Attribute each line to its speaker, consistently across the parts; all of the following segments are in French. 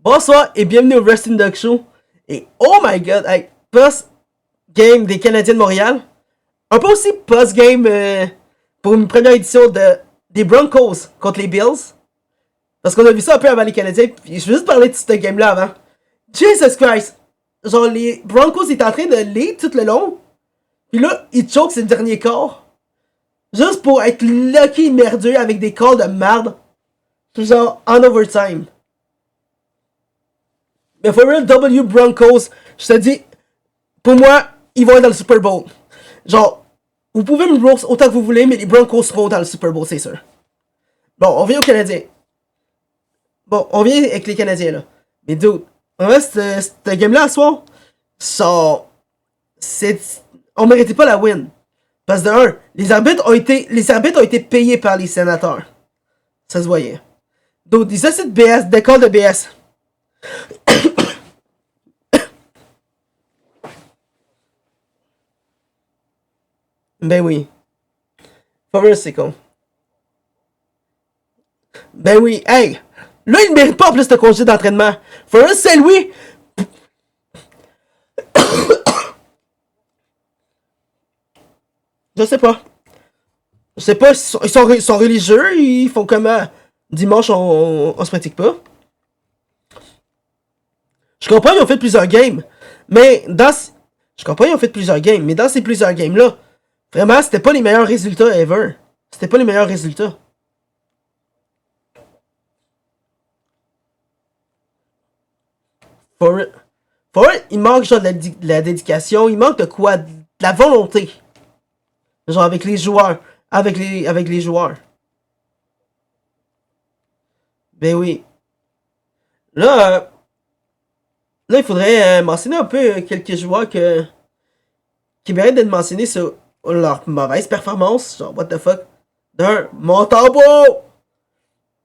Speaker 1: Bonsoir et bienvenue au Wrestling Dog Show. Et oh my god, hey, post-game des Canadiens de Montréal. Un peu aussi post-game pour une première édition des Broncos contre les Bills. Parce qu'on a vu ça un peu avant les Canadiens. Puis je vais juste parler de ce game-là avant. Jesus Christ! Genre, les Broncos étaient en train de lead tout le long. Puis là, ils choquent sur le dernier quart. Juste pour être lucky et merdeux avec des calls de merde. Genre, en overtime. Mais for real, W Broncos, je te dis, pour moi, ils vont être dans le Super Bowl. Genre, vous pouvez me roast autant que vous voulez, mais les Broncos seront dans le Super Bowl, c'est sûr. Bon, on vient aux Canadiens. Bon, on vient avec les Canadiens, là. Mais dude, en vrai, cette game-là, à soir, on méritait pas la win. Parce que de un, les arbitres ont été payés par les sénateurs. Ça se voyait. Dude, ils essaient de BS, d'école de BS. Ben oui. For real, c'est con. Ben oui, hey! Là, il ne mérite pas en plus de congé d'entraînement. For real, c'est lui! Je sais pas. Je sais pas, ils sont religieux, ils font comment? Dimanche, on se pratique pas. Je comprends, ils ont fait plusieurs games. Mais dans... Je comprends, ils ont fait plusieurs games. Mais dans ces plusieurs games-là, vraiment, c'était pas les meilleurs résultats ever. C'était pas les meilleurs résultats. For it, il manque genre de la dédication, il manque de quoi? De la volonté. Genre avec les joueurs. Avec les joueurs. Ben oui. Là, là il faudrait mentionner un peu quelques joueurs qui méritent d'être mentionnés sur leur mauvaise performance. Genre, what the fuck? D'un, Montembeau!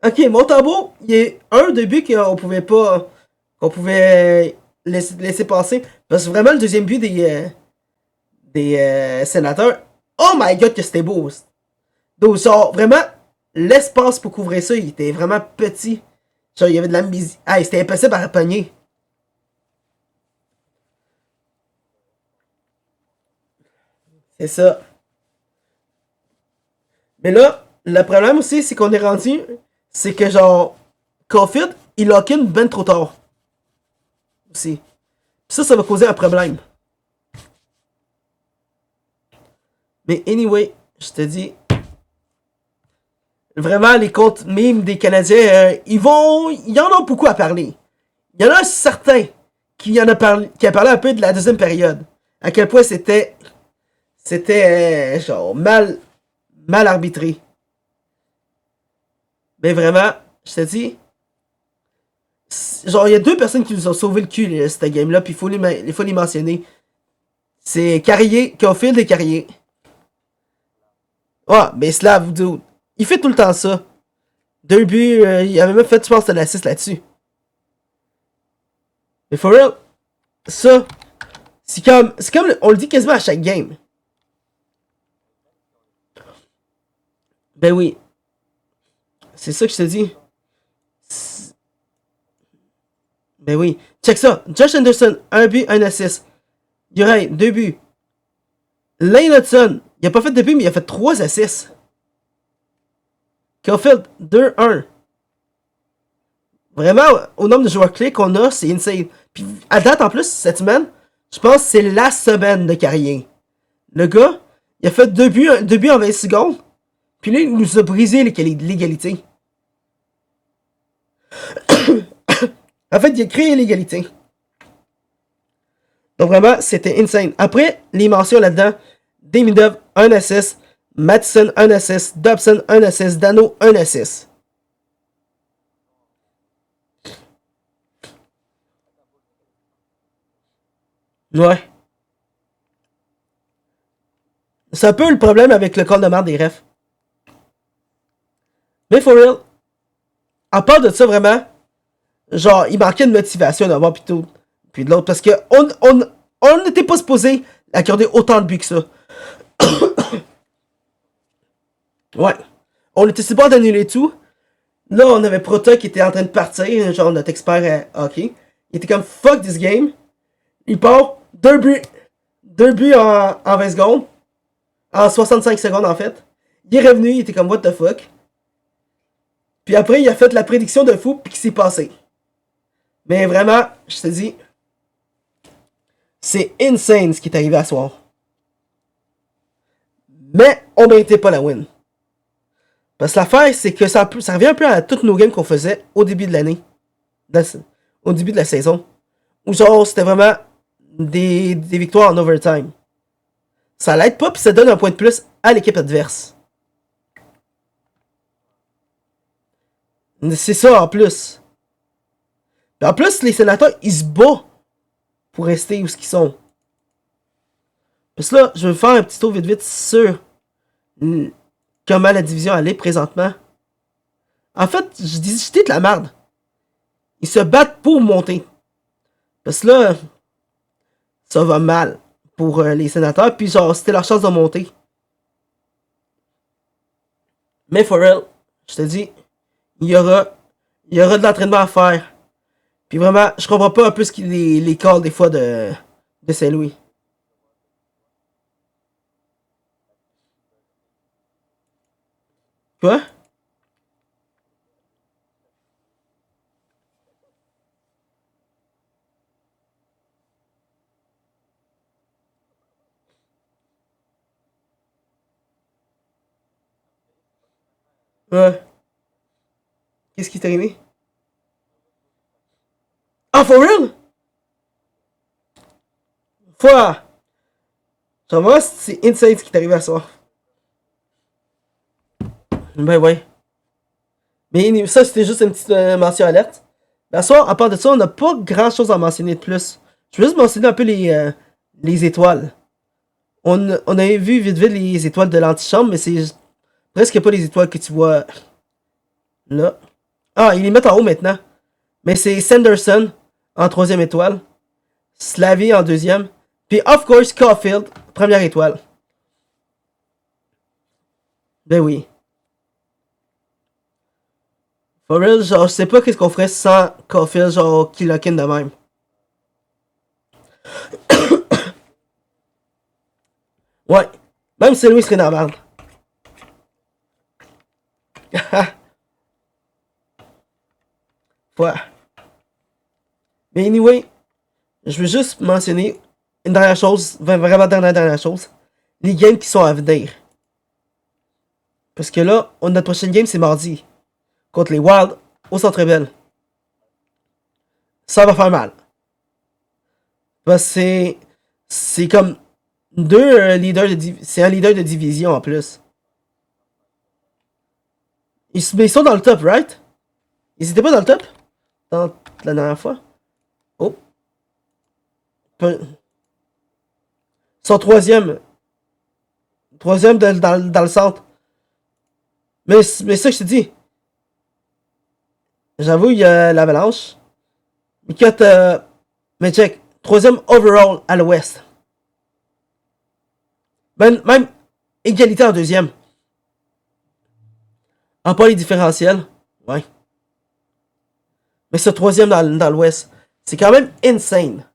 Speaker 1: Ok, Montembeau, il y a un début qu'on pouvait pas. Qu'on pouvait laisser passer. Parce que vraiment, le deuxième but des sénateurs. Oh my god, que c'était beau! Donc, genre, vraiment, l'espace pour couvrir ça, il était vraiment petit. Genre, il y avait de la mise. Ah, c'était impossible à pogner. C'est ça. Mais là, le problème aussi, c'est qu'on est rendu. C'est que, genre, Caulfield, il lock in ben trop tard. Aussi. Ça va causer un problème. Mais anyway, je te dis. Vraiment, les comptes mimes des Canadiens, il y en a beaucoup à parler. Il y en a certains qui a parlé un peu de la deuxième période. À quel point c'était genre mal arbitré. Mais vraiment, je te dis, genre il y a deux personnes qui nous ont sauvé le cul cette game là, puis il faut les mentionner. C'est Carrier, Caulfield et Carrier. Ah, mais Slav, dude, il fait tout le temps ça. Deux buts, il avait même fait, je pense, un assist là-dessus. Mais for real, ça, c'est comme, on le dit quasiment à chaque game. Ben oui, c'est ça que je te dis. Ben oui. Check ça. Josh Anderson, un but, un assist. Uriah, deux buts. Lane Hudson, il a pas fait de but, mais il a fait trois assists. Caulfield, 2-1. Vraiment, au nombre de joueurs clés qu'on a, c'est insane. Puis à date, en plus, cette semaine, je pense que c'est la semaine de carrière. Le gars, il a fait deux buts en 20 secondes. Puis là, il nous a brisé l'égalité. En fait, il a créé l'égalité. Donc vraiment, c'était insane. Après, les mentions là-dedans, Demidov, un assist. Madison, un assist. Dobson, un assist. Dano, un assist. Ouais. C'est un peu le problème avec le call de marde des refs. Mais for real, à part de ça, vraiment, genre, il manquait de motivation d'avoir plutôt puis de l'autre. Parce que on n'était pas supposé accorder autant de buts que ça. Ouais. On était supposé d'annuler tout. Là, on avait Prota qui était en train de partir, genre notre expert à hockey. Il était comme fuck this game. Il part, deux buts en 20 secondes. En 65 secondes en fait. Il est revenu, il était comme what the fuck. Puis après, il a fait la prédiction de fou, puis qui s'est passé. Mais vraiment, je te dis, c'est insane ce qui est arrivé à soir. Mais on méritait pas la win. Parce que l'affaire, c'est que ça revient un peu à toutes nos games qu'on faisait au début de l'année. Au début de la saison. Où genre, c'était vraiment des victoires en overtime. Ça l'aide pas, puis ça donne un point de plus à l'équipe adverse. C'est ça en plus. Puis en plus, les sénateurs, ils se battent pour rester où ce qu'ils sont. Parce que là, je vais faire un petit tour vite vite sur comment la division allait présentement. En fait, je dis de la merde. Ils se battent pour monter. Parce que là, ça va mal pour les sénateurs. Puis genre, c'était leur chance de monter. Mais for real, je te dis, il y aura de l'entraînement à faire. Puis vraiment, je comprends pas un peu ce qu'il les calls des fois de Saint-Louis. Quoi? Ouais. Qu'est-ce qui t'est arrivé? Ah, for real? Foi! Genre, moi, c'est insane ce qui t'est arrivé à soir. Ben ouais. Mais ça, c'était juste une petite mention alerte. Mais à soir, à part de ça, on n'a pas grand chose à mentionner de plus. Je veux juste mentionner un peu les étoiles. On avait vu vite vite les étoiles de l'antichambre, mais c'est presque pas les étoiles que tu vois là. Ah, ils les mettent en haut maintenant. Mais c'est Sanderson en troisième étoile. Slavy en deuxième. Puis, of course, Caulfield, première étoile. Ben oui. For real, genre, je sais pas qu'est-ce qu'on ferait sans Caulfield, genre, Kilokin de même. Ouais. Même si Louis serait dans la merde. Ouais. Mais anyway, je veux juste mentionner une dernière chose, vraiment dernière chose. Les games qui sont à venir. Parce que là, notre prochaine game, c'est mardi. Contre les Wild au Centre Bell. Ça va faire mal. Parce que c'est comme deux leaders c'est un leader de division en plus. Mais ils sont dans le top, right? Ils étaient pas dans le top? Dans la dernière fois? Oh. Ils sont troisième. Troisième dans le centre. Mais ça, je te dis. J'avoue, il y a l'Avalanche. Mais check. Troisième overall à l'ouest. Même égalité en deuxième. En pas les différentiels. Ouais. Mais ce troisième dans l'ouest. C'est quand même insane.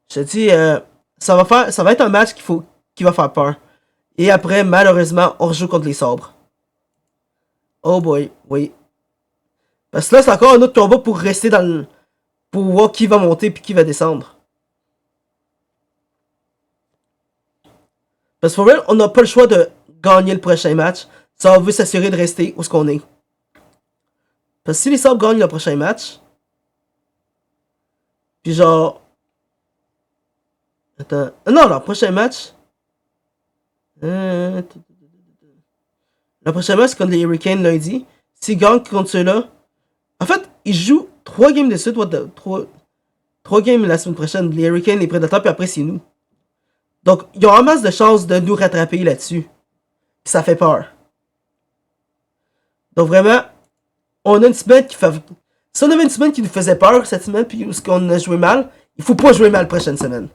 Speaker 1: Je te dis, ça va être un match qui va faire peur. Et après, malheureusement, on rejoue contre les sabres. Oh boy, oui. Parce que là, c'est encore un autre combat pour rester dans le. Pour voir qui va monter puis qui va descendre. Parce que pour vrai, on n'a pas le choix de gagner le prochain match. Ça veut s'assurer de rester où ce qu'on est. Parce que si les sabres gagnent le prochain match. Puis genre. Attends. Non, le prochain match. Le prochain match, c'est contre les Hurricanes lundi. S'ils gagnent contre ceux-là. En fait, ils jouent 3 games de suite. 3 games la semaine prochaine. Les Hurricanes, les Predators, puis après, c'est nous. Donc, ils ont en masse de chances de nous rattraper là-dessus. Puis ça fait peur. Donc, vraiment, on a une semaine qui fait. Si on avait une semaine qui nous faisait peur cette semaine, puis où ce qu'on a joué mal, il faut pas jouer mal la prochaine semaine.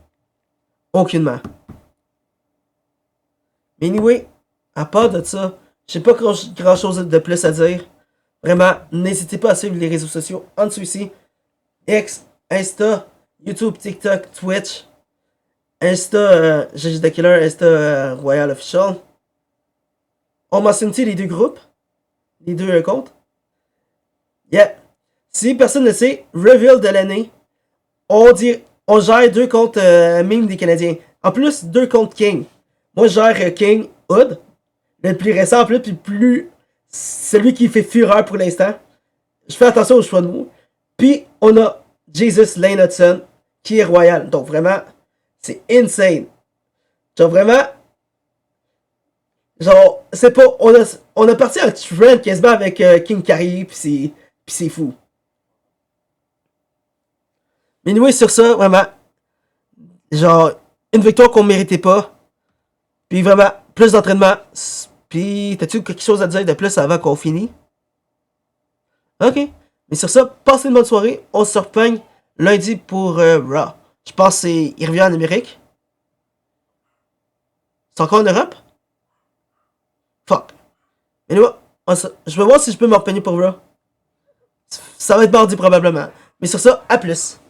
Speaker 1: Aucunement. Mais anyway, à part de ça, J'ai pas grand chose de plus à dire. Vraiment, n'hésitez pas à suivre les réseaux sociaux en dessous ici. X, Insta, YouTube, TikTok, Twitch. Insta, GG The Killer, Insta, Royal Official. On mentionne-t-il les deux groupes? Les deux comptes? Yeah. Si personne ne sait, reveal de l'année, on gère deux comptes meme des Canadiens. En plus, deux comptes King. Moi, je gère King Hood, le plus récent en plus, puis plus celui qui fait fureur pour l'instant. Je fais attention aux choix de mots. Puis, on a Jesus Lane Hudson, qui est royal. Donc, vraiment, c'est insane. Genre, vraiment, genre, c'est pas. On a parti un trend quasiment avec King Carry, puis c'est fou. Mais oui, sur ça, vraiment, genre, une victoire qu'on méritait pas. Puis vraiment, plus d'entraînement. Puis, t'as-tu quelque chose à dire de plus avant qu'on finisse? Ok. Mais sur ça, passez une bonne soirée. On se reprenne lundi pour Raw. Je pense qu'il revient en Amérique. C'est encore en Europe? Fuck. Mais là, je vais voir si je peux m'en repeigner pour Raw. Ça va être mardi probablement. Mais sur ça, à plus.